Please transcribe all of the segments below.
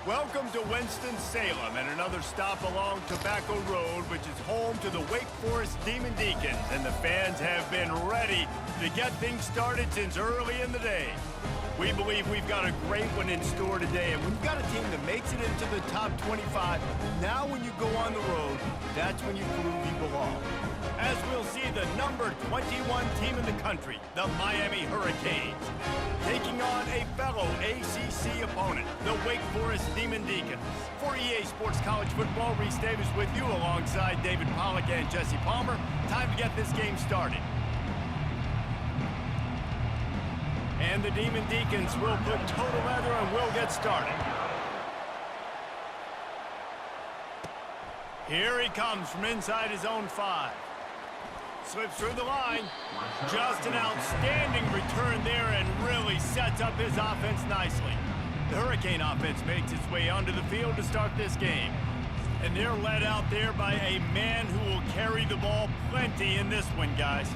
Welcome to Winston-Salem and another stop along Tobacco Road, which is home to the Wake Forest Demon Deacons, and the fans have been ready to get things started since early in the day. We believe we've got a great one in store today, and we've got a team that makes it into the top 25. Now when you go on the road, that's when you prove you belong. As we'll see the number 21 team in the country, the Miami Hurricanes, taking on a fellow ACC opponent, the Wake Forest Demon Deacons. For EA Sports College Football, Reese Davis with you alongside David Pollack and Jesse Palmer. Time to get this game started. And the Demon Deacons will put total leather and we'll get started. Here he comes from inside his own 5. Slips through the line. Just an outstanding return there and really sets up his offense nicely. The Hurricane offense makes its way onto the field to start this game. And they're led out there by a man who will carry the ball plenty in this one, guys.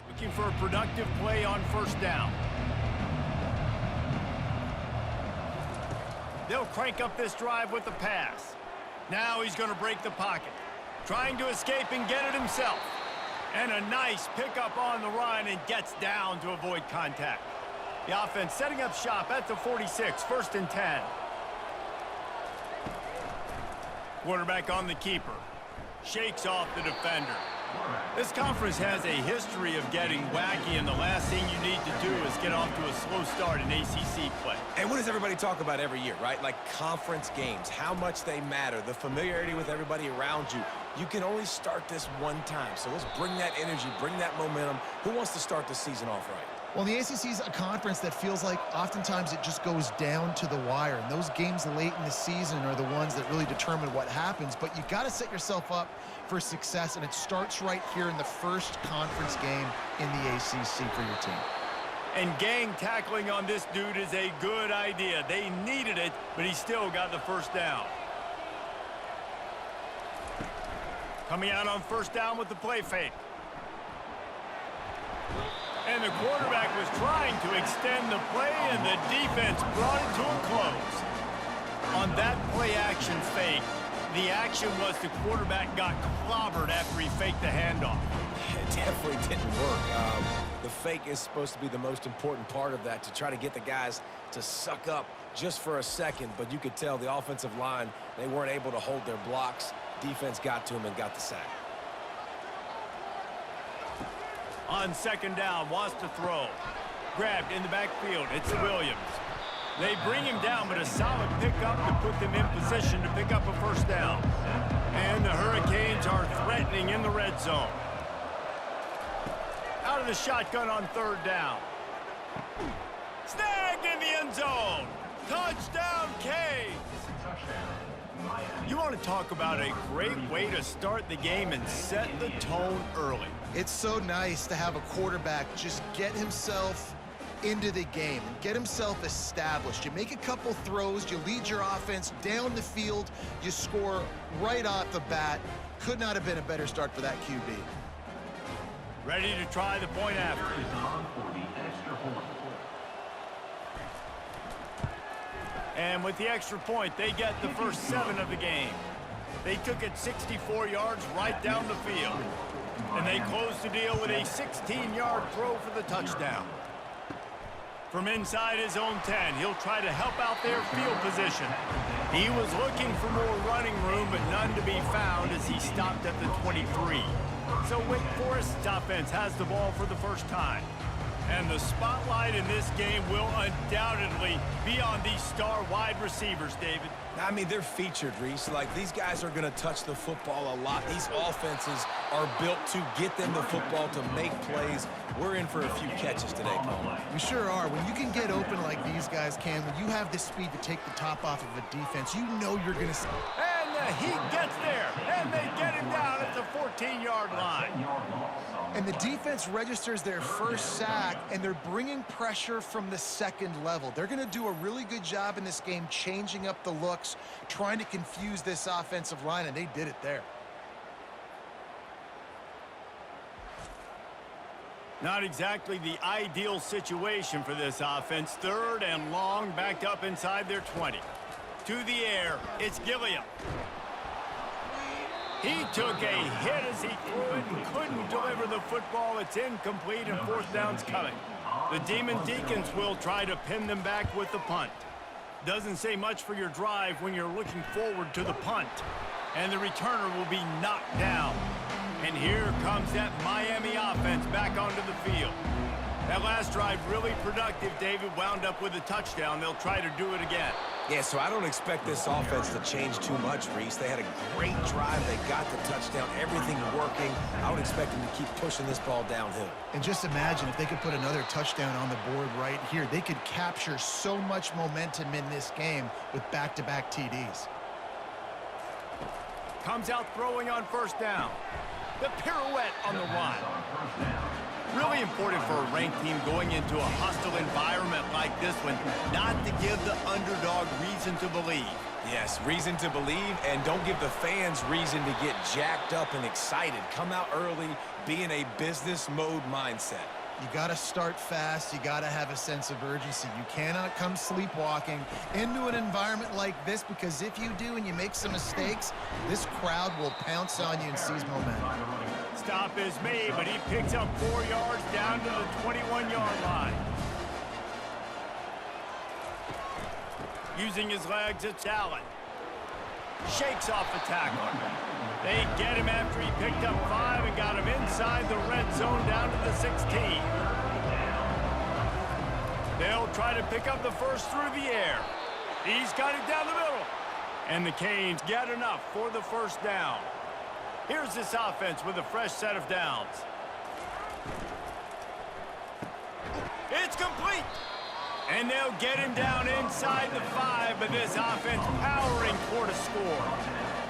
Looking for a productive play on first down. They'll crank up this drive with the pass. Now he's going to break the pocket. Trying to escape and get it himself. And a nice pickup on the run and gets down to avoid contact. The offense setting up shop at the 46, 1st and 10. Quarterback on the keeper. Shakes off the defender. This conference has a history of getting wacky, and the last thing you need to do is get off to a slow start in ACC play. And what does everybody talk about every year, right? Like conference games, how much they matter, the familiarity with everybody around you. You can only start this one time, so let's bring that energy, bring that momentum. Who wants to start the season off right? Well, the ACC is a conference that feels like oftentimes it just goes down to the wire. And those games late in the season are the ones that really determine what happens. But you got to set yourself up for success, and it starts right here in the first conference game in the ACC for your team. And gang tackling on this dude is a good idea. They needed it, but he still got the first down. Coming out on first down with the play fake. And the quarterback was trying to extend the play, and the defense brought it to a close. On that play-action fake, the action was the quarterback got clobbered after he faked the handoff. It definitely didn't work. The fake is supposed to be the most important part of that, to try to get the guys to suck up just for a second. But you could tell the offensive line, they weren't able to hold their blocks. Defense got to him and got the sack. On second down, wants to throw. Grabbed in the backfield. It's Williams. They bring him down, but a solid pickup to put them in position to pick up a first down. And the Hurricanes are threatening in the red zone. Out of the shotgun on third down. Snagged in the end zone. Touchdown, Canes. You want to talk about a great way to start the game and set the tone early. It's so nice to have a quarterback just get himself into the game and get himself established. You make a couple throws, you lead your offense down the field, you score right off the bat. Could not have been a better start for that QB. Ready to try the point after. And with the extra point, they get the first 7 of the game. They took it 64 yards right down the field. And they closed the deal with a 16-yard throw for the touchdown. From inside his own 10, he'll try to help out their field position. He was looking for more running room, but none to be found as he stopped at the 23. So Wake Forest's offense has the ball for the first time. And the spotlight in this game will undoubtedly be on these star wide receivers, David. I mean, they're featured, Reese. Like, these guys are going to touch the football a lot. These offenses are built to get them the football, to make plays. We're in for a few catches today, Paul. We sure are. When you can get open like these guys can, when you have the speed to take the top off of a defense, you know you're going to... And the heat gets there, and they get him down at the 14-yard line. And the defense registers their first sack, and they're bringing pressure from the second level. They're going to do a really good job in this game changing up the looks, trying to confuse this offensive line, and they did it there. Not exactly the ideal situation for this offense. Third and long, backed up inside their 20. To the air, it's Gilliam. He took a hit as he threw it and couldn't deliver the football. It's incomplete and fourth down's coming. The Demon Deacons will try to pin them back with the punt. Doesn't say much for your drive when you're looking forward to the punt. And the returner will be knocked down. And here comes that Miami offense back onto the field. That last drive really productive. David wound up with a touchdown. They'll try to do it again. Yeah, so I don't expect this offense to change too much, Reese. They had a great drive. They got the touchdown. Everything working. I would expect them to keep pushing this ball downhill. And just imagine if they could put another touchdown on the board right here. They could capture so much momentum in this game with back-to-back TDs. Comes out throwing on first down. The pirouette on the run. Really important for a ranked team going into a hostile environment like this one, not to give the underdog reason to believe. Yes, reason to believe, and don't give the fans reason to get jacked up and excited. Come out early, be in a business mode mindset. You got to start fast. You got to have a sense of urgency. You cannot come sleepwalking into an environment like this, because if you do and you make some mistakes, this crowd will pounce on you and seize momentum. Stop is made, but he picks up 4 yards down to the 21-yard line. Using his legs, it's Allen. Shakes off the tackle. They get him after he picked up 5 and got him inside the red zone down to the 16. They'll try to pick up the first through the air. He's got it down the middle. And the Canes get enough for the first down. Here's this offense with a fresh set of downs. It's complete. And they'll get him down inside the 5, but this offense powering toward a score.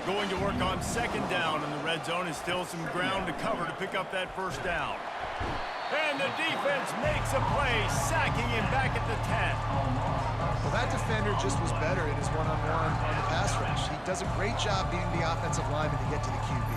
Going to work on second down, and the red zone is still some ground to cover to pick up that first down. And the defense makes a play, sacking him back at the 10. Well, that defender just was better in his one-on-one on the pass rush. He does a great job being the offensive lineman to get to the QB.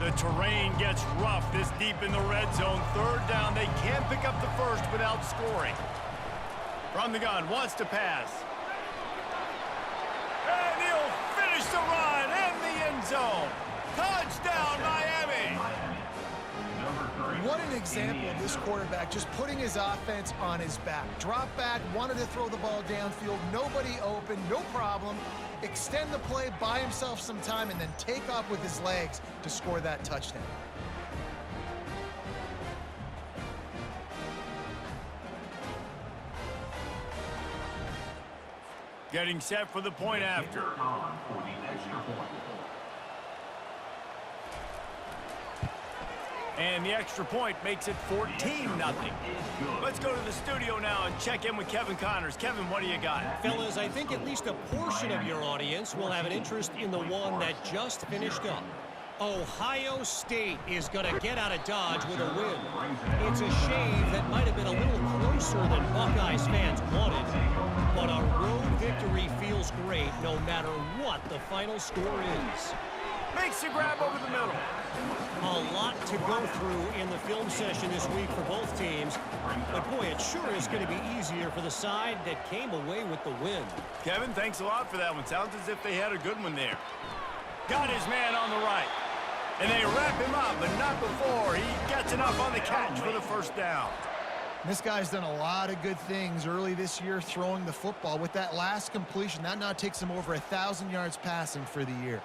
The terrain gets rough this deep in the red zone. Third down, they can't pick up the first without scoring. From the gun, wants to pass. And he'll finish the run in the end zone. Touchdown, Miami! What an example of this quarterback just putting his offense on his back. Drop back, wanted to throw the ball downfield, nobody open, no problem. Extend the play, buy himself some time, and then take off with his legs to score that touchdown. Getting set for the point after. And the extra point makes it 14-0. Let's go to the studio now and check in with Kevin Connors. Kevin, what do you got? Fellas, I think at least a portion of your audience will have an interest in the one that just finished up. Ohio State is going to get out of Dodge with a win. It's a shave that might have been a little closer than Buckeyes fans wanted, but a road victory feels great no matter what the final score is. Makes the grab over the middle. A lot to go through in the film session this week for both teams, but boy, it sure is going to be easier for the side that came away with the win. Kevin, thanks a lot for that one. Sounds as if they had a good one there. Got his man on the right. And they wrap him up, but not before he gets enough on the catch for the first down. This guy's done a lot of good things early this year throwing the football. With that last completion, that now takes him over 1,000 yards passing for the year.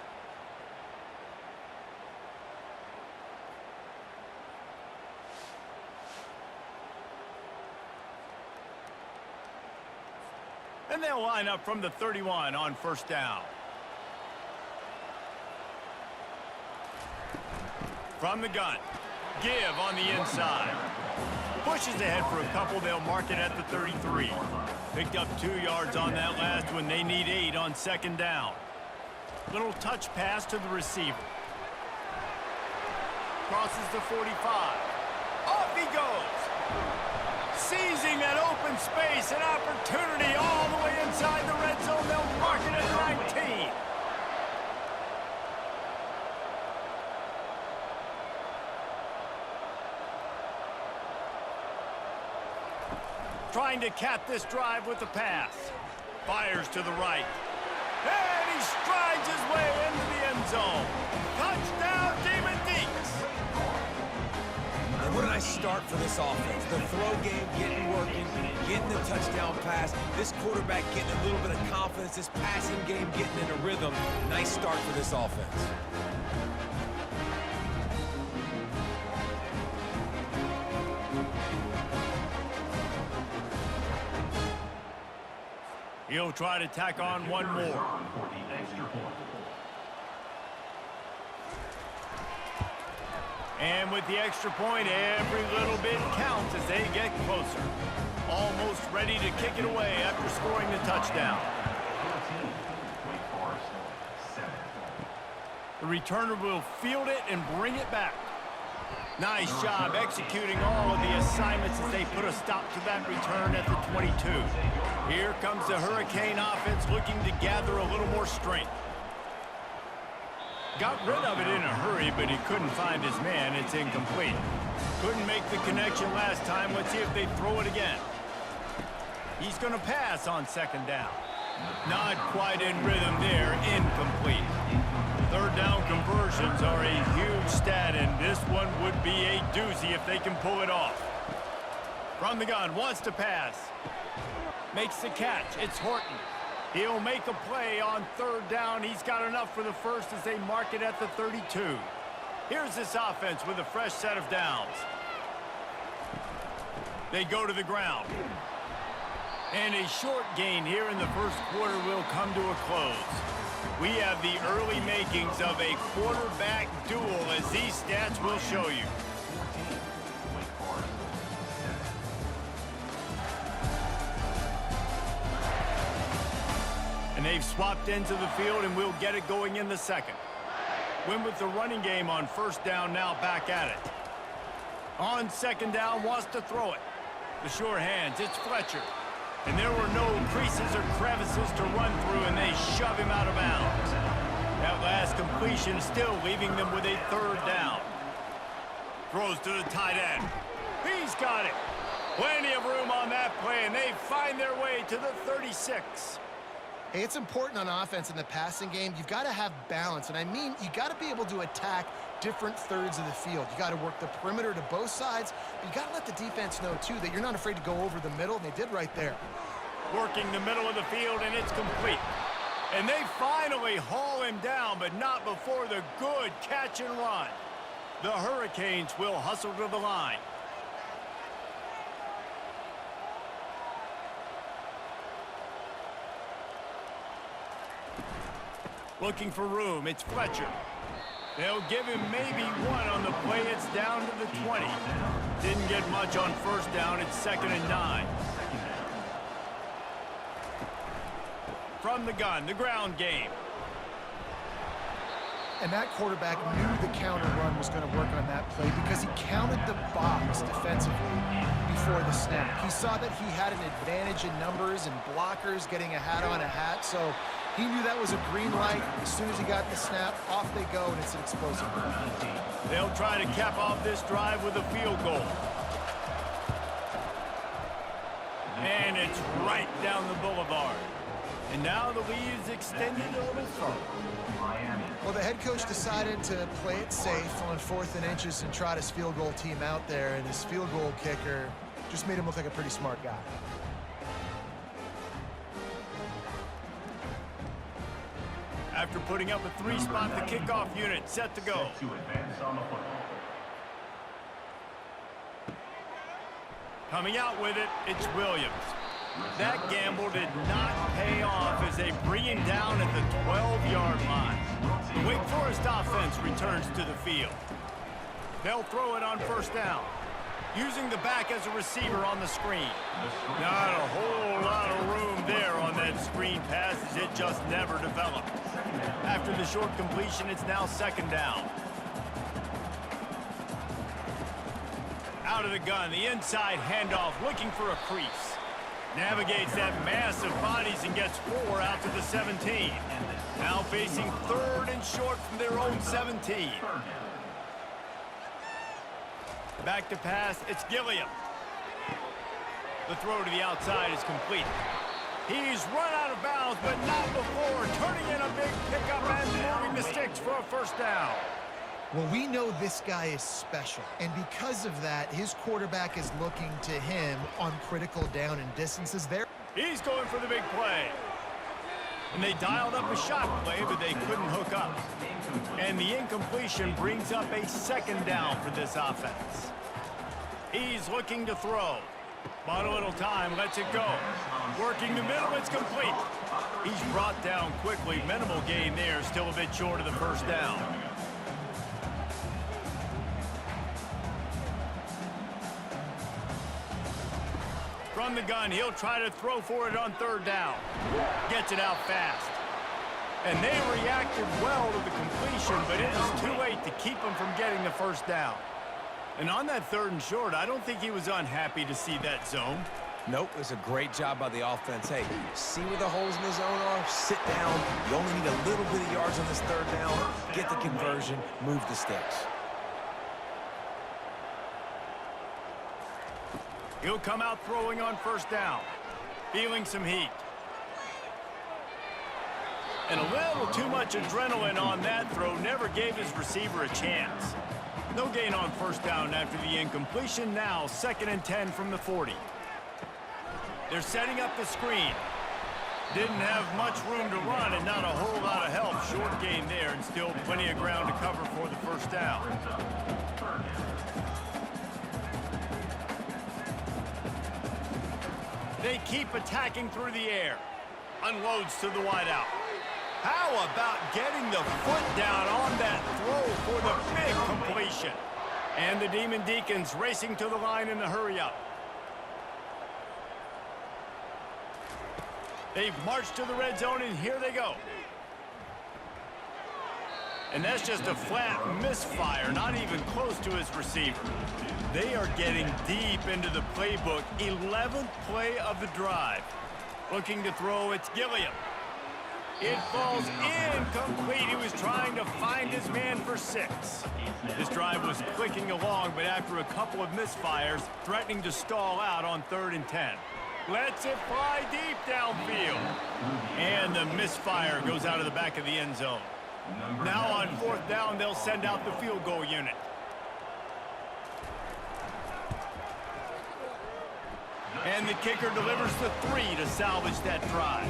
And they'll line up from the 31 on first down. From the gun, give on the inside. Pushes ahead for a couple, they'll mark it at the 33. Picked up 2 yards on that last one. They need 8 on second down. Little touch pass to the receiver. Crosses the 45. Off he goes. Seizing that open space, an opportunity all the way inside the red zone. They'll mark it at 19. Trying to cap this drive with the pass. Fires to the right. And he strides his way into the end zone. Touchdown, Demon Deeks. And what a nice start for this offense. The throw game getting working, getting the touchdown pass. This quarterback getting a little bit of confidence. This passing game getting in a rhythm. Nice start for this offense. He'll try to tack on one more. And with the extra point, every little bit counts as they get closer. Almost ready to kick it away after scoring the touchdown. The returner will field it and bring it back. Nice job executing all of the assignments as they put a stop to that return at the 22. Here comes the Hurricane offense looking to gather a little more strength. Got rid of it in a hurry, but he couldn't find his man. It's incomplete. Couldn't make the connection last time. Let's see if they throw it again. He's going to pass on second down. Not quite in rhythm there. Incomplete. Third down conversions are a huge stat, and this one would be a doozy if they can pull it off. From the gun, wants to pass. Makes the catch. It's Horton. He'll make a play on third down. He's got enough for the first as they mark it at the 32. Here's this offense with a fresh set of downs. They go to the ground. And a short gain here in the first quarter will come to a close. We have the early makings of a quarterback duel, as these stats will show you. And they've swapped into the field, and we'll get it going in the second. Win with the running game on first down, now back at it. On second down, wants to throw it. The sure hands, it's Fletcher. And there were no creases or crevices to run through, and they shove him out of bounds. That last completion still leaving them with a third down. Throws to the tight end. He's got it. Plenty of room on that play, and they find their way to the 36. Hey, it's important on offense in the passing game. You've got to have balance, and I mean you got to be able to attack different thirds of the field. You got to work the perimeter to both sides, but you got to let the defense know, too, that you're not afraid to go over the middle, and they did right there. Working the middle of the field, and it's complete. And they finally haul him down, but not before the good catch and run. The Hurricanes will hustle to the line. Looking for room, it's Fletcher. They'll give him maybe one on the play. It's down to the 20. Didn't get much on first down. It's 2nd and 9. From the gun, the ground game. And that quarterback knew the counter run was going to work on that play because he counted the box defensively before the snap. He saw that he had an advantage in numbers and blockers getting a hat on a hat, so he knew that was a green light. As soon as he got the snap, off they go, and it's an explosive play. They'll try to cap off this drive with a field goal. And it's right down the boulevard. And now the lead is extended a little further. Well, the head coach decided to play it safe on 4th and inches and trot his field goal team out there, and his field goal kicker just made him look like a pretty smart guy. After putting up a 3-spot, the kickoff unit set to go. Coming out with it, it's Williams. That gamble did not pay off as they bring him down at the 12-yard line. The Wake Forest offense returns to the field. They'll throw it on first down, using the back as a receiver on the screen. Not a whole lot of screen passes, it just never developed. After the short completion, it's now second down. Out of the gun, the inside handoff, looking for a crease. Navigates that mass of bodies and gets 4 out to the 17. Now facing third and short from their own 17. Back to pass, it's Gilliam. The throw to the outside is complete. He's run out of bounds, but not before turning in a big pickup and moving the sticks for a first down. Well, we know this guy is special, and because of that, his quarterback is looking to him on critical down and distances there. He's going for the big play. And they dialed up a shot play, but they couldn't hook up. And the incompletion brings up a second down for this offense. He's looking to throw. Bought a little time, lets it go. Working the middle, it's complete. He's brought down quickly. Minimal gain there, still a bit short of the first down. From the gun, he'll try to throw for it on third down. Gets it out fast. And they reacted well to the completion, but it was too late to keep him from getting the first down. And on that third and short, I don't think he was unhappy to see that zone. Nope, it was a great job by the offense. Hey, see where the holes in the zone are? Sit down. You only need a little bit of yards on this third down. Get the conversion, move the sticks. He'll come out throwing on first down. Feeling some heat. And a little too much adrenaline on that throw. Never gave his receiver a chance. No gain on first down after the incompletion. Now 2nd and 10 from the 40. They're setting up the screen. Didn't have much room to run and not a whole lot of help. Short gain there and still plenty of ground to cover for the first down. They keep attacking through the air. Unloads to the wideout. How about getting the foot down on that throw for the big completion? And the Demon Deacons racing to the line in the hurry-up. They've marched to the red zone, and here they go. And that's just a flat misfire, not even close to his receiver. They are getting deep into the playbook. 11th play of the drive. Looking to throw, it's Gilliam. It falls incomplete. He was trying to find his man for 6. This drive was clicking along, but after a couple of misfires, threatening to stall out on 3rd and 10. Lets it fly deep downfield. And the misfire goes out of the back of the end zone. Now on 4th down, they'll send out the field goal unit. And the kicker delivers the 3 to salvage that drive.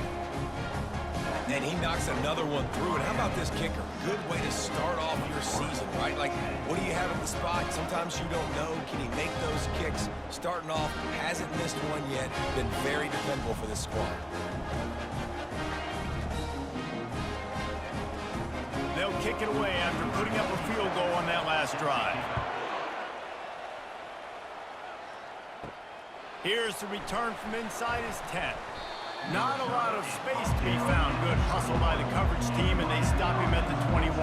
And he knocks another one through. And how about this kicker? Good way to start off your season, right? Like, what do you have at the spot? Sometimes you don't know. Can he make those kicks? Starting off, hasn't missed one yet. Been very dependable for this squad. They'll kick it away after putting up a field goal on that last drive. Here's the return from inside his 10. Not a lot of space to be found. Good hustle by the coverage team, and they stop him at the 21.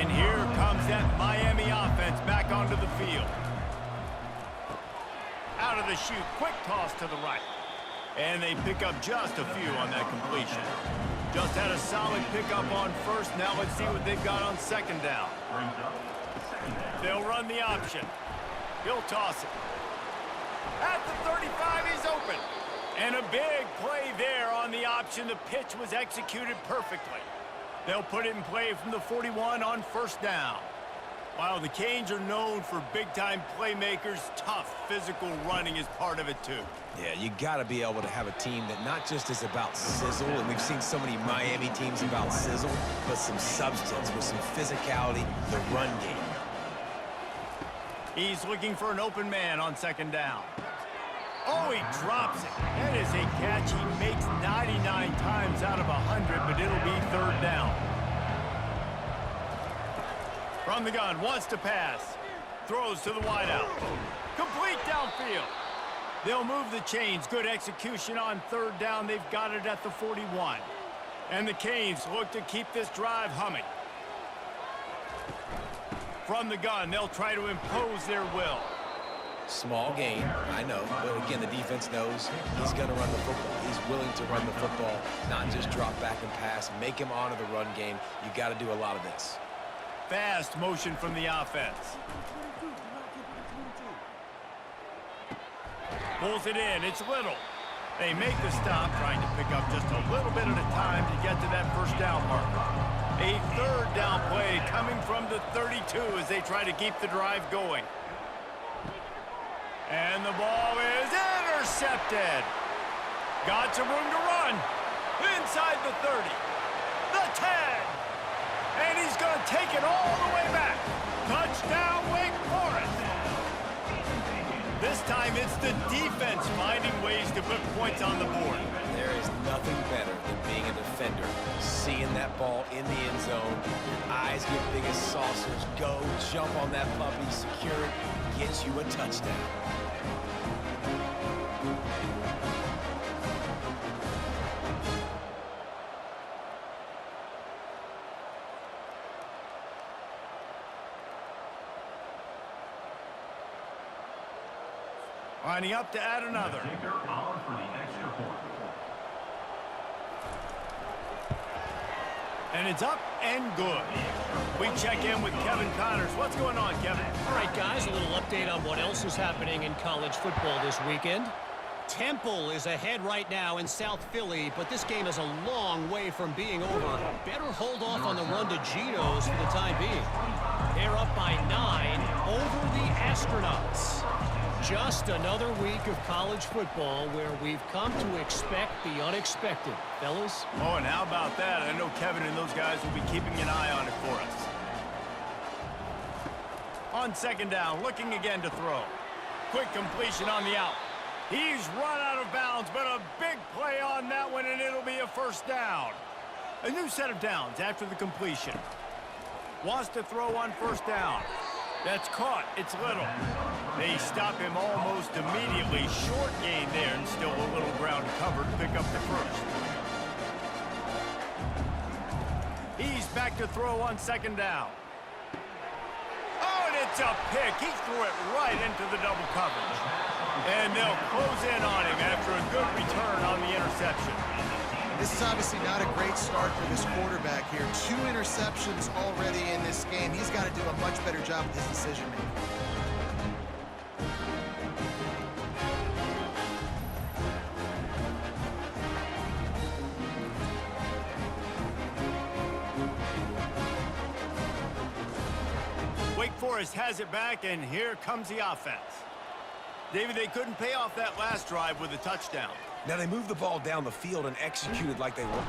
And here comes that Miami offense back onto the field. Out of the chute, quick toss to the right. And they pick up just a few on that completion. Just had a solid pickup on first. Now let's see what they've got on 2nd down. They'll run the option. He'll toss it. At the 35, he's open. And a big play there on the option. The pitch was executed perfectly. They'll put it in play from the 41 on 1st down. While the Canes are known for big-time playmakers, tough physical running is part of it too. Yeah, you got to be able to have a team that not just is about sizzle, and we've seen so many Miami teams about sizzle, but some substance with some physicality, the run game. He's looking for an open man on 2nd down. Oh, he drops it. That is a catch he makes 99 times out of 100, but it'll be 3rd down. From the gun, wants to pass. Throws to the wideout. Complete downfield. They'll move the chains. Good execution on third down. They've got it at the 41. And the Canes look to keep this drive humming. From the gun, they'll try to impose their will. Small gain, I know, but again, the defense knows he's going to run the football. He's willing to run the football, not just drop back and pass. Make him honor the run game. You got to do a lot of this. Fast motion from the offense. Pulls it in. It's Little. They make the stop, trying to pick up just a little bit at a time to get to that first down marker. A third down play coming from the 32 as they try to keep the drive going. And the ball is intercepted. Got some room to run. Inside the 30. The 10. And he's going to take it all the way back. Touchdown, Wake Forest. This time it's the defense finding ways to put points on the board. There is nothing better than being a defender, seeing that ball in the end zone. Your eyes get big as saucers. Go, jump on that puppy, secure it, gets you a touchdown. Lining up to add another. And it's up and good. We check in with Kevin Connors. What's going on, Kevin? All right, guys, a little update on what else is happening in college football this weekend. Temple is ahead right now in South Philly, but this game is a long way from being over. Better hold off on the run to Geno's for the time being. They're up by 9 over the Astronauts. Just another week of college football where we've come to expect the unexpected. Fellas? Oh, and how about that? I know Kevin and those guys will be keeping an eye on it for us. On second down, looking again to throw. Quick completion on the out. He's run out of bounds, but a big play on that one, and it'll be a first down. A new set of downs after the completion. Wants to throw on first down. That's caught. It's Little. They stop him almost immediately. Short gain there, and still a little ground to cover to pick up the first. He's back to throw on second down. Oh, and it's a pick. He threw it right into the double coverage. And they'll close in on him after a good return on the interception. This is obviously not a great start for this quarterback here. 2 interceptions already in this game. He's got to do a much better job with his decision-making. Wake Forest has it back, and here comes the offense. David, they couldn't pay off that last drive with a touchdown. Now they moved the ball down the field and executed like they were.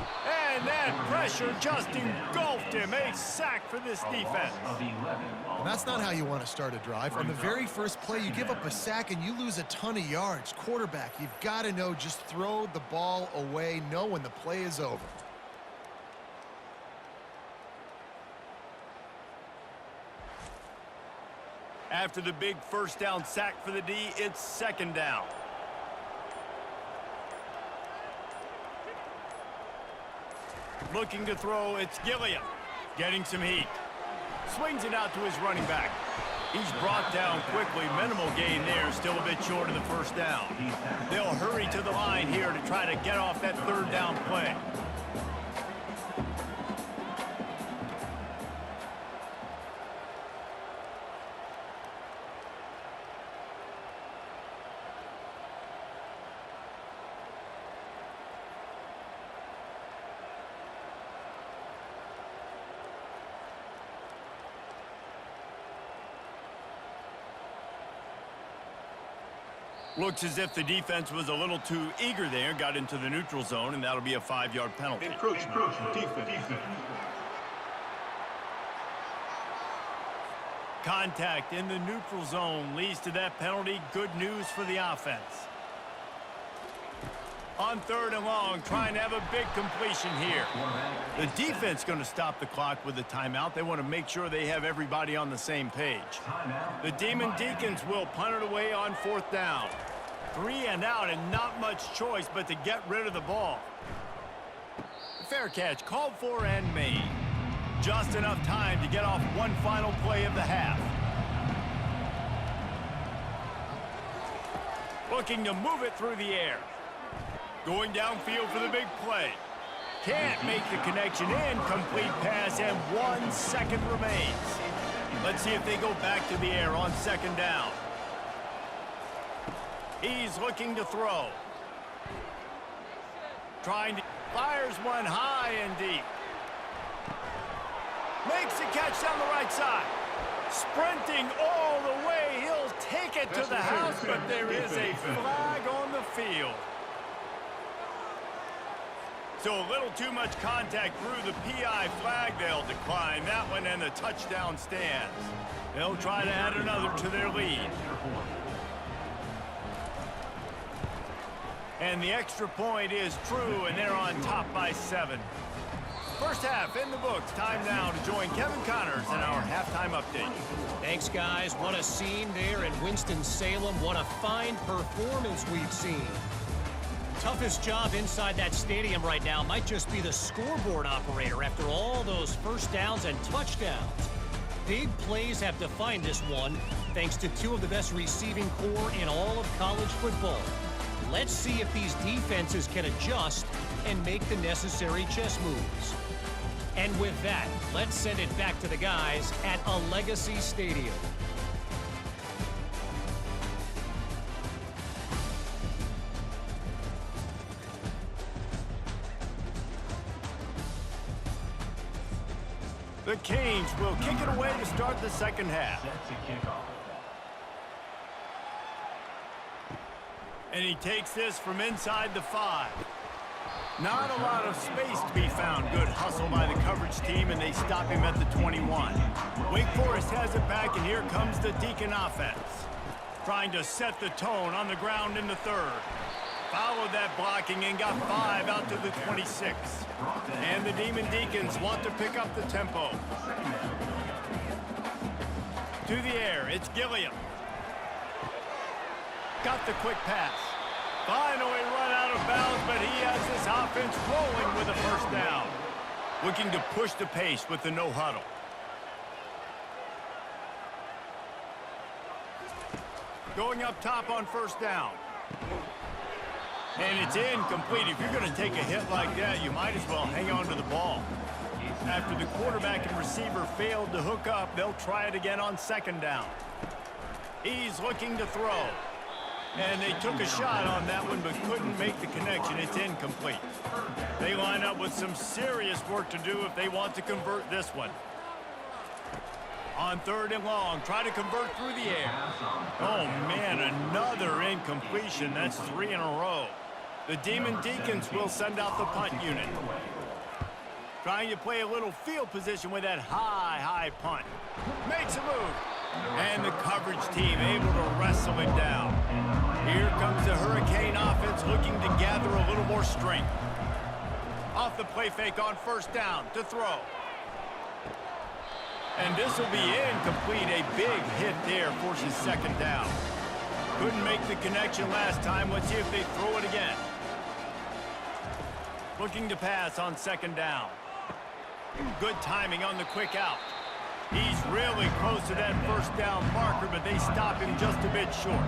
And that pressure just engulfed him. A sack for this defense. And that's not how you want to start a drive. On the very first play, you give up a sack and you lose a ton of yards. Quarterback, you've got to know, just throw the ball away, know when the play is over. After the big first down sack for the D, it's second down. Looking to throw, it's Gilliam. Getting some heat. Swings it out to his running back. He's brought down quickly. Minimal gain there. Still a bit short of the first down. They'll hurry to the line here to try to get off that third down play. Looks as if the defense was a little too eager there, got into the neutral zone, and that'll be a 5-yard penalty. Encroachment, defense. Contact in the neutral zone leads to that penalty. Good news for the offense. On third and long, trying to have a big completion here. The defense going to stop the clock with a timeout. They want to make sure they have everybody on the same page. The Demon Deacons will punt it away on fourth down. 3 and out and not much choice but to get rid of the ball. Fair catch called for and made. Just enough time to get off one final play of the half. Looking to move it through the air. Going downfield for the big play. Can't make the connection. Incomplete pass, and 1 second remains. Let's see if they go back to the air on second down. He's looking to throw. Trying to... Fires one high and deep. Makes the catch down the right side. Sprinting all the way. He'll take it to the house, but there is a flag on the field. So a little too much contact through the PI flag. They'll decline that one, and the touchdown stands. They'll try to add another to their lead. And the extra point is true, and they're on top by 7. First half in the books. Time now to join Kevin Connors in our halftime update. Thanks, guys. What a scene there in Winston-Salem. What a fine performance we've seen. Toughest job inside that stadium right now might just be the scoreboard operator after all those first downs and touchdowns. Big plays have defined this one, thanks to 2 of the best receiving corps in all of college football. Let's see if these defenses can adjust and make the necessary chess moves. And with that, let's send it back to the guys at a Legacy Stadium. The Canes will kick it away to start the second half. And he takes this from inside the 5. Not a lot of space to be found. Good hustle by the coverage team, and they stop him at the 21. Wake Forest has it back, and here comes the Deacon offense. Trying to set the tone on the ground in the 3rd. Followed that blocking and got 5 out to the 26. And the Demon Deacons want to pick up the tempo. To the air, it's Gilliam. Got the quick pass. Finally run out of bounds, but he has this offense rolling with a first down. Looking to push the pace with the no huddle. Going up top on first down. And it's incomplete. If you're going to take a hit like that, you might as well hang on to the ball. After the quarterback and receiver failed to hook up, they'll try it again on second down. He's looking to throw. And they took a shot on that one, but couldn't make the connection. It's incomplete. They line up with some serious work to do if they want to convert this one. On 3rd and long, try to convert through the air. Oh, man, another incompletion. That's 3 in a row. The Demon Deacons will send out the punt unit. Trying to play a little field position with that high punt. Makes a move. And the coverage team able to wrestle it down. Here comes the Hurricane offense looking to gather a little more strength. Off the play fake on first down to throw. And this will be incomplete. A big hit there forces second down. Couldn't make the connection last time. Let's see if they throw it again. Looking to pass on second down. Good timing on the quick out. He's really close to that first down marker, but they stop him just a bit short.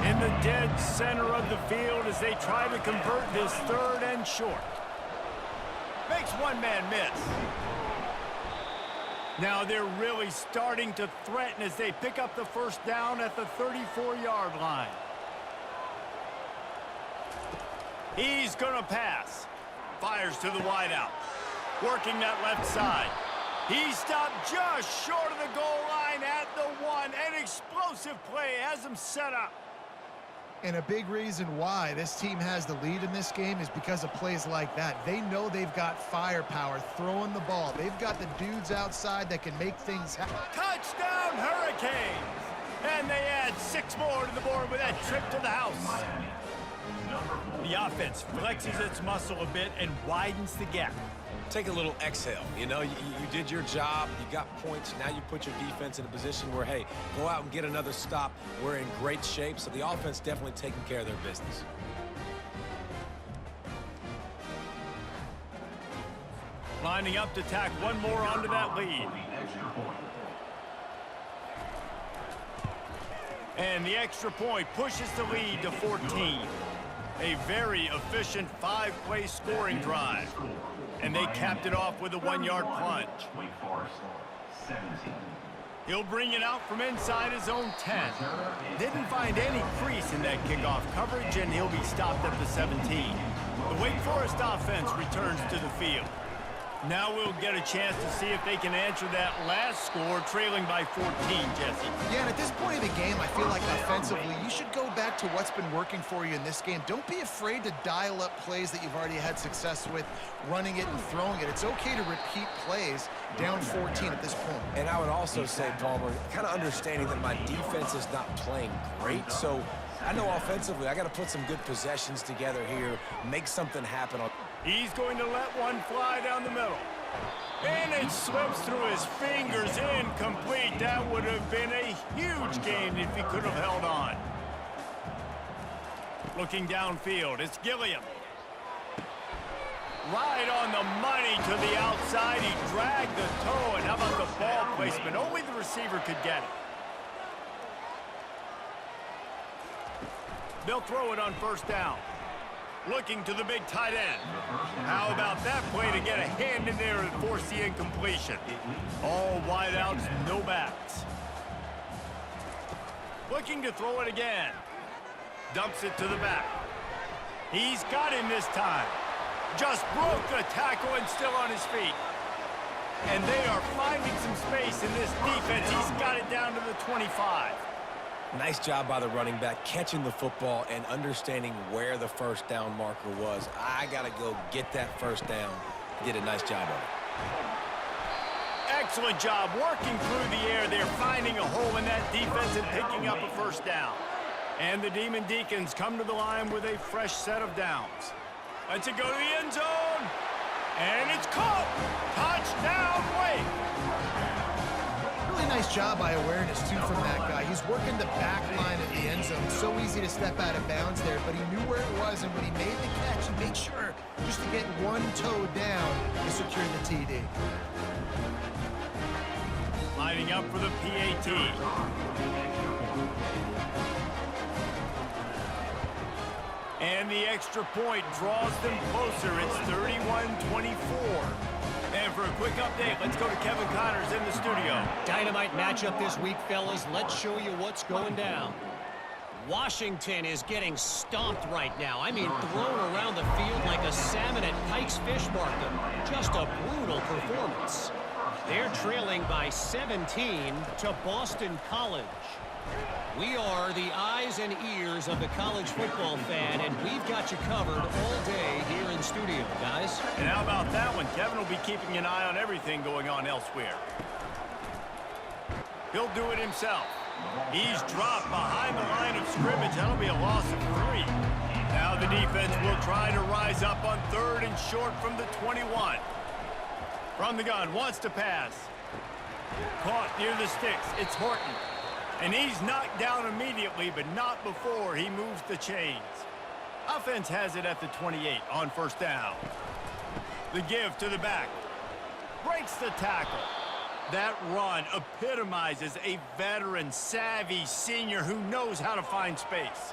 In the dead center of the field as they try to convert this 3rd and short. Makes one man miss. Now they're really starting to threaten as they pick up the first down at the 34-yard line. He's going to pass. Fires to the wideout. Working that left side. He stopped just short of the goal line at the 1. An explosive play has him set up. And a big reason why this team has the lead in this game is because of plays like that. They know they've got firepower throwing the ball. They've got the dudes outside that can make things happen. Touchdown, Hurricanes! And they add 6 more to the board with that trip to the house. The offense flexes its muscle a bit and widens the gap. Take a little exhale. You know, you did your job. You got points. Now you put your defense in a position where, hey, go out and get another stop. We're in great shape, so the offense definitely taking care of their business. Lining up to tack one more onto that lead. And the extra point pushes the lead to 14. A very efficient 5-play scoring drive. And they capped it off with a 1-yard plunge. He'll bring it out from inside his own 10. Didn't find any crease in that kickoff coverage, and he'll be stopped at the 17. The Wake Forest offense returns to the field. Now we'll get a chance to see if they can answer that last score, trailing by 14, Jesse. Yeah, and at this point of the game, I feel like offensively, you should go back to what's been working for you in this game. Don't be afraid to dial up plays that you've already had success with, running it and throwing it. It's okay to repeat plays down 14 at this point. And I would also say, Palmer, kind of understanding that my defense is not playing great, so I know offensively I got to put some good possessions together here, make something happen. He's going to let one fly down the middle. And it slips through his fingers, incomplete. That would have been a huge gain if he could have held on. Looking downfield, it's Gilliam. Right on the money to the outside. He dragged the toe, and how about the ball placement? Only the receiver could get it. They'll throw it on first down. Looking to the big tight end. How about that play to get a hand in there and force the incompletion? All wideouts, no backs. Looking to throw it again. Dumps it to the back. He's got him this time. Just broke the tackle and still on his feet. And they are finding some space in this defense. He's got it down to the 25. Nice job by the running back, catching the football and understanding where the first down marker was. I got to go get that first down. He did a nice job of it. Excellent job working through the air. They're finding a hole in that defense and picking up a first down. And the Demon Deacons come to the line with a fresh set of downs. Let's it go to the end zone. And it's caught. Touchdown, Wake. Really nice job by awareness, too, from that guy. He's working the back line of the end zone. So easy to step out of bounds there, but he knew where it was, and when he made the catch, he made sure just to get one toe down to secure the TD. Lining up for the PAT. And the extra point draws them closer. It's 31-24. And for a quick update, let's go to Kevin Connors in the studio. Dynamite matchup this week, fellas. Let's show you what's going down. Washington is getting stomped right now. I mean, thrown around the field like a salmon at Pike's Fish Market. Just a brutal performance. They're trailing by 17 to Boston College. We are the eyes and ears of the college football fan, and we've got you covered all day here in studio, guys. And how about that one? Kevin will be keeping an eye on everything going on elsewhere. He'll do it himself. He's dropped behind the line of scrimmage. That'll be a loss of 3. Now the defense will try to rise up on 3rd and short from the 21. From the gun, wants to pass. Caught near the sticks. It's Horton. And he's knocked down immediately, but not before he moves the chains. Offense has it at the 28 on first down. The give to the back. Breaks the tackle. That run epitomizes a veteran, savvy senior who knows how to find space.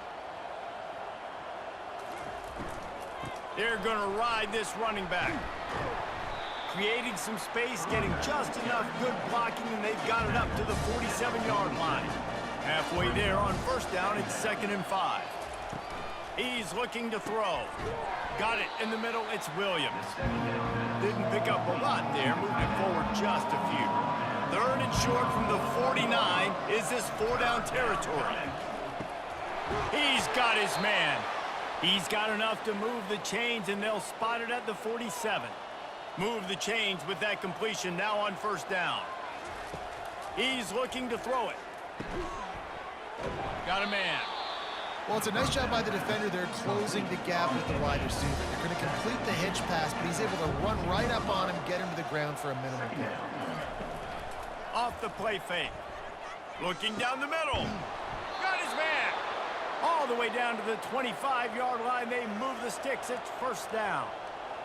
They're going to ride this running back. Creating some space, getting just enough good blocking, and they've got it up to the 47-yard line. Halfway there on first down, it's 2nd and 5. He's looking to throw. Got it in the middle, it's Williams. Didn't pick up a lot there, moved it forward just a few. 3rd and short from the 49. Is this 4-down territory? He's got his man. He's got enough to move the chains, and they'll spot it at the 47. Move the chains with that completion now on first down. He's looking to throw it. Got a man. Well, it's a nice job by the defender there closing the gap with the wide receiver. They're going to complete the hitch pass, but he's able to run right up on him, get him to the ground for a minimal gain. Off the play fake. Looking down the middle. Got his man. All the way down to the 25-yard line. They move the sticks. It's first down.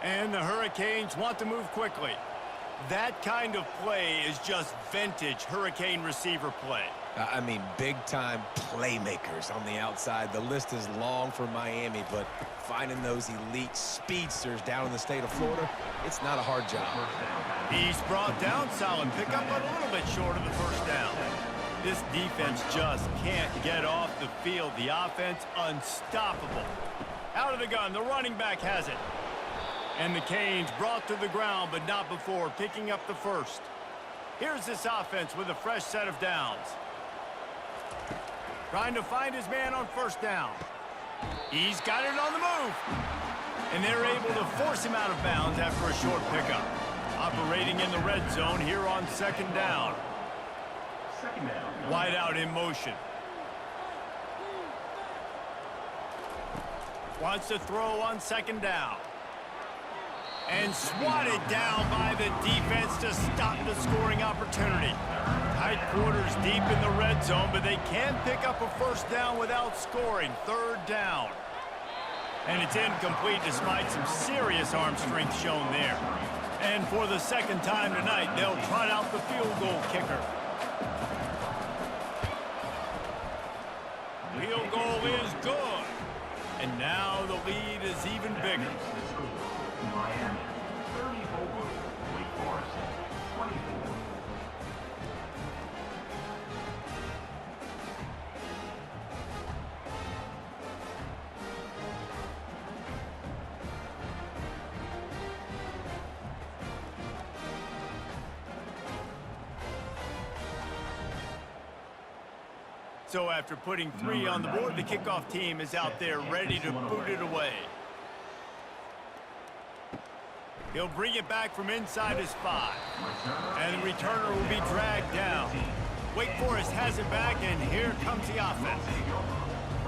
And the Hurricanes want to move quickly. That kind of play is just vintage Hurricane receiver play. I mean, big-time playmakers on the outside. The list is long for Miami, but finding those elite speedsters down in the state of Florida, it's not a hard job. He's brought down, solid pickup, but a little bit short of the first down. This defense just can't get off the field. The offense unstoppable. Out of the gun, the running back has it. And the Canes brought to the ground, but not before picking up the first. Here's this offense with a fresh set of downs. Trying to find his man on first down. He's got it on the move. And they're able to force him out of bounds after a short pickup. Operating in the red zone here on second down. Wide out in motion. Wants to throw on second down. And swatted down by the defense to stop the scoring opportunity. Tight quarters deep in the red zone, but they can pick up a first down without scoring. Third down. And it's incomplete despite some serious arm strength shown there. And for the second time tonight, they'll trot out the field goal kicker. Field goal is good. And now the lead is even bigger. Miami, 34. Wake Forest, 24. So after putting 3 on the board, the kickoff team is out there ready to boot it away. He'll bring it back from inside his 5. And the returner will be dragged down. Wake Forest has it back, and here comes the offense.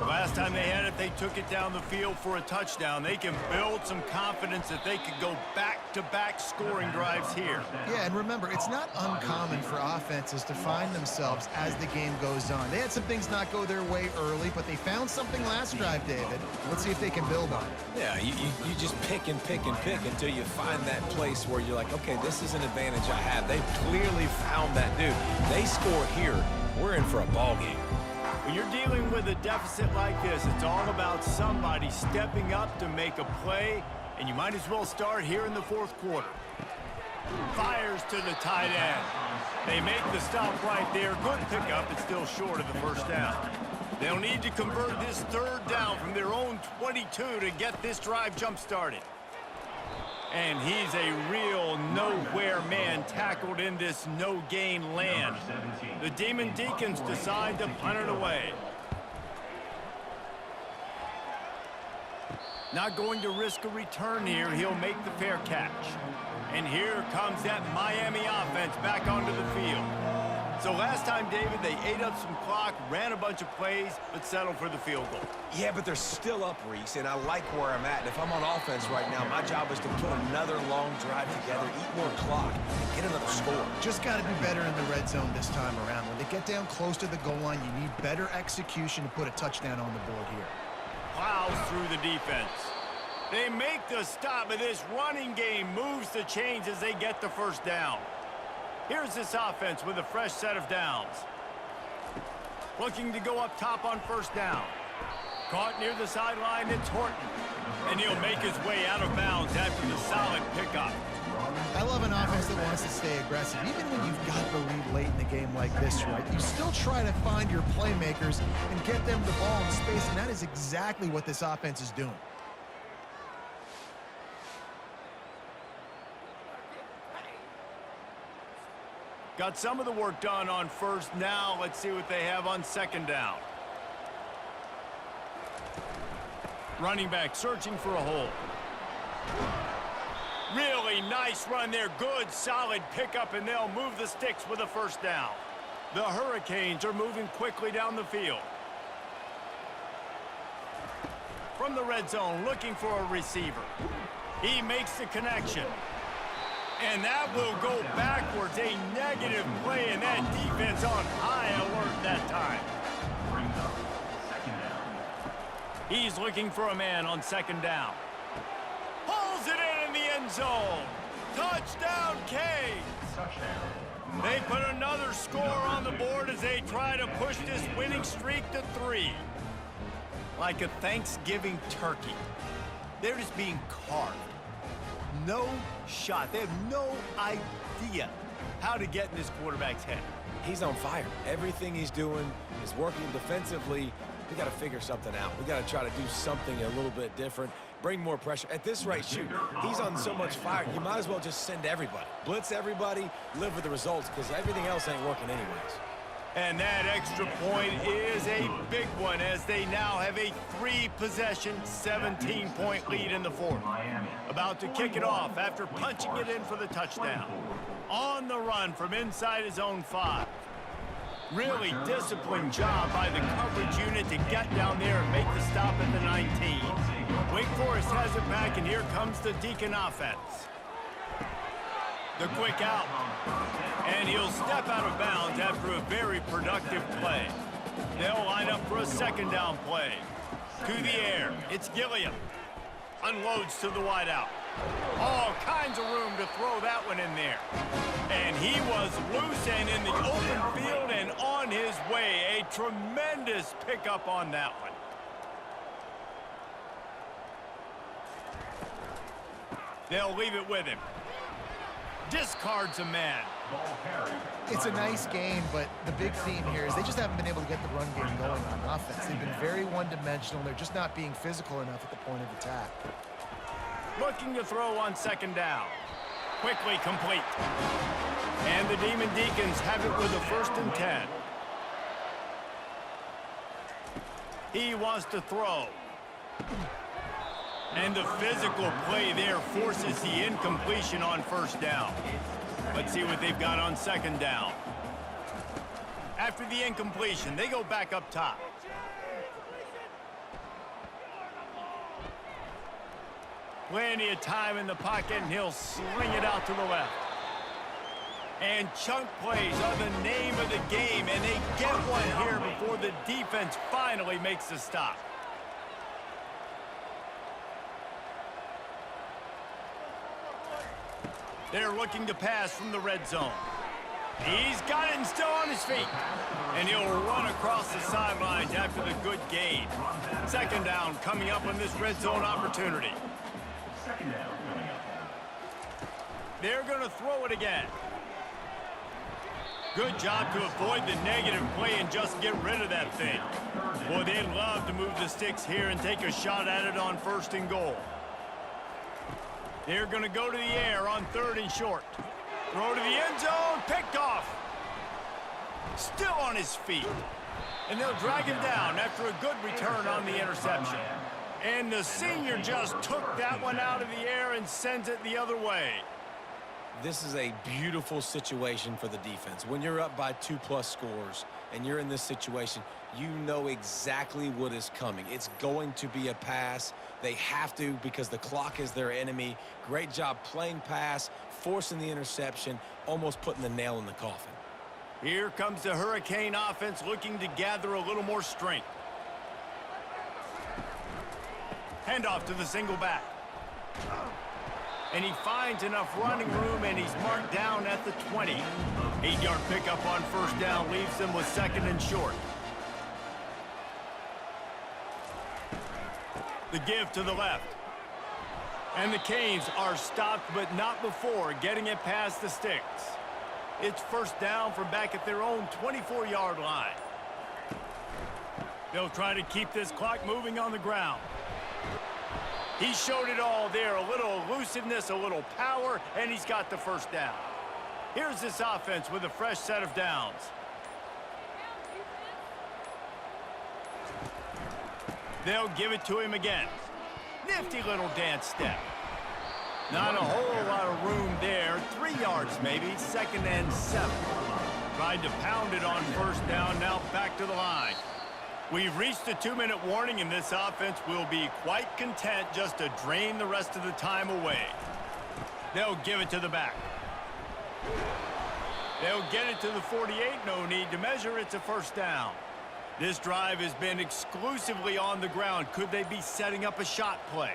Last time they had it, they took it down the field for a touchdown. They can build some confidence that they could go back-to-back scoring drives here. Yeah, and remember, it's not uncommon for offenses to find themselves as the game goes on. They had some things not go their way early, but they found something last drive, David. Let's see if they can build on it. Yeah, you just pick and pick and pick until you find that place where you're like, okay, this is an advantage I have. They've clearly found that dude. They score here, we're in for a ball game. When you're dealing with a deficit like this, it's all about somebody stepping up to make a play, and you might as well start here in the fourth quarter. Fires to the tight end. They make the stop right there. Good pickup. It's still short of the first down. They'll need to convert this third down from their own 22 to get this drive jump-started. And he's a real nowhere man tackled in this no-gain land. The Demon Deacons decide to punt it away. Not going to risk a return here. He'll make the fair catch. And here comes that Miami offense back onto the field. So last time, David, they ate up some clock, ran a bunch of plays, but settled for the field goal. Yeah, but they're still up, Reese, and I like where I'm at. And if I'm on offense right now, my job is to put another long drive together, eat more clock, and get another score. Just got to be better in the red zone this time around. When they get down close to the goal line, you need better execution to put a touchdown on the board here. Plows through the defense. They make the stop, but this running game moves the chains as they get the first down. Here's this offense with a fresh set of downs. Looking to go up top on first down. Caught near the sideline, it's Horton. And he'll make his way out of bounds after the solid pickup. I love an offense that wants to stay aggressive. Even when you've got the lead late in the game like this, right, you still try to find your playmakers and get them the ball in space, and that is exactly what this offense is doing. Got some of the work done on first. Now let's see what they have on second down. Running back searching for a hole. Really nice run there. Good, solid pickup, and they'll move the sticks with a first down. The Hurricanes are moving quickly down the field. from the red zone looking for a receiver. He makes the connection. And that will go backwards. A negative play, and that defense on high alert that time. Brings up second down. He's looking for a man on second down. Pulls it in the end zone. Touchdown, Canes. Touchdown. They put another score on the board as they try to push this winning streak to 3. Like a Thanksgiving turkey. They're just being carved. No shot. They have no idea how to get in this quarterback's head. He's on fire. Everything he's doing is working defensively. We got to figure something out. We got to try to do something a little bit different. Bring more pressure. At this rate, shoot, he's on so much fire, you might as well just send everybody. Blitz everybody, live with the results, because everything else ain't working anyways. And that extra point is a big one as they now have a 3-possession, 17-point lead in the fourth. About to kick it off after punching it in for the touchdown. On the run from inside his own 5. Really disciplined job by the coverage unit to get down there and make the stop at the 19. Wake Forest has it back, and here comes the Deacon offense. The quick out. And he'll step out of bounds after a very productive play. They'll line up for a second down play. To the air, it's Gilliam. Unloads to the wideout. All kinds of room to throw that one in there. And he was loose and in the open field and on his way. A tremendous pickup on that one. They'll leave it with him. Discards a man. It's a nice game, but the big theme here is they just haven't been able to get the run game going on offense. They've been very one-dimensional. They're just not being physical enough at the point of attack. Looking to throw on second down. Quickly complete. And the Demon Deacons have it with a 1st and 10. He wants to throw. And the physical play there forces the incompletion on 1st down. Let's see what they've got on 2nd down. After the incompletion, they go back up top. Plenty of time in the pocket, and he'll sling it out to the left. And chunk plays are the name of the game, and they get one here before the defense finally makes the stop. They're looking to pass from the red zone. He's got it and still on his feet. And he'll run across the sidelines after the good gain. 2nd down coming up on this red zone opportunity. Second down coming up. They're going to throw it again. Good job to avoid the negative play and just get rid of that thing. Boy, they'd love to move the sticks here and take a shot at it on 1st and goal. They're going to go to the air on 3rd and short. Throw to the end zone, picked off. Still on his feet. And they'll drag him down after a good return on the interception. And the senior just took that one out of the air and sends it the other way. This is a beautiful situation for the defense. When you're up by 2+ scores and you're in this situation, you know exactly what is coming. It's going to be a pass. They have to because the clock is their enemy. Great job playing pass, forcing the interception, almost putting the nail in the coffin. Here comes the Hurricane offense looking to gather a little more strength. Handoff to the single back. And he finds enough running room, and he's marked down at the 20. 8-yard pickup on 1st down leaves them with 2nd and short. The give to the left. And the Canes are stopped, but not before getting it past the sticks. It's 1st down from back at their own 24-yard line. They'll try to keep this clock moving on the ground. He showed it all there, a little elusiveness, a little power, and he's got the 1st down. Here's this offense with a fresh set of downs. They'll give it to him again. Nifty little dance step. Not a whole lot of room there. 3 yards maybe, 2nd and 7. Tried to pound it on 1st down, now back to the line. We've reached the 2-minute warning, and this offense will be quite content just to drain the rest of the time away. They'll give it to the back. They'll get it to the 48. No need to measure. It's a first down. This drive has been exclusively on the ground. Could they be setting up a shot play?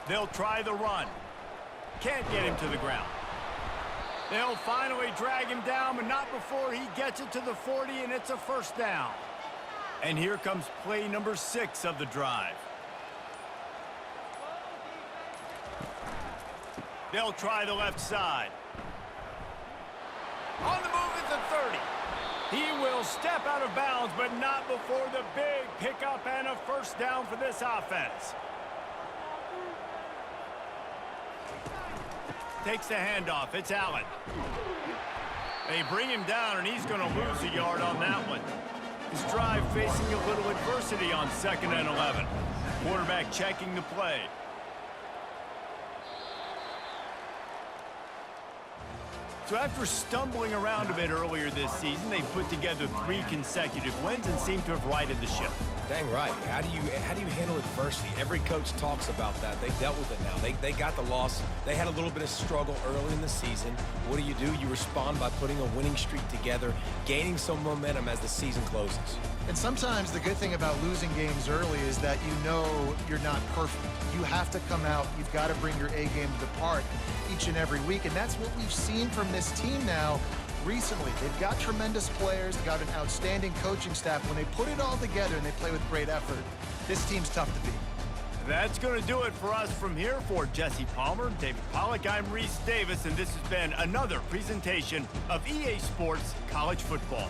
They'll try the run. Can't get him to the ground. They'll finally drag him down, but not before he gets it to the 40, and it's a first down. And here comes play number 6 of the drive. They'll try the left side. On the move at the 30. He will step out of bounds, but not before the big pickup and a first down for this offense. Takes the handoff. It's Allen. They bring him down, and he's going to lose a yard on that one. His drive facing a little adversity on 2nd and 11. Quarterback checking the play. So after stumbling around a bit earlier this season, they put together 3 consecutive wins and seem to have righted the ship. Dang right. How do you handle adversity? Every coach talks about that. They dealt with it now. They got the loss. They had a little bit of struggle early in the season. What do? You respond by putting a winning streak together, gaining some momentum as the season closes. And sometimes the good thing about losing games early is that you know you're not perfect. You have to come out. You've got to bring your A game to the park each and every week. And that's what we've seen from this team now recently. They've got tremendous players. They've got an outstanding coaching staff. When they put it all together and they play with great effort, this team's tough to beat. That's going to do it for us from here. For Jesse Palmer, David Pollack, I'm Reese Davis, and this has been another presentation of EA Sports College Football.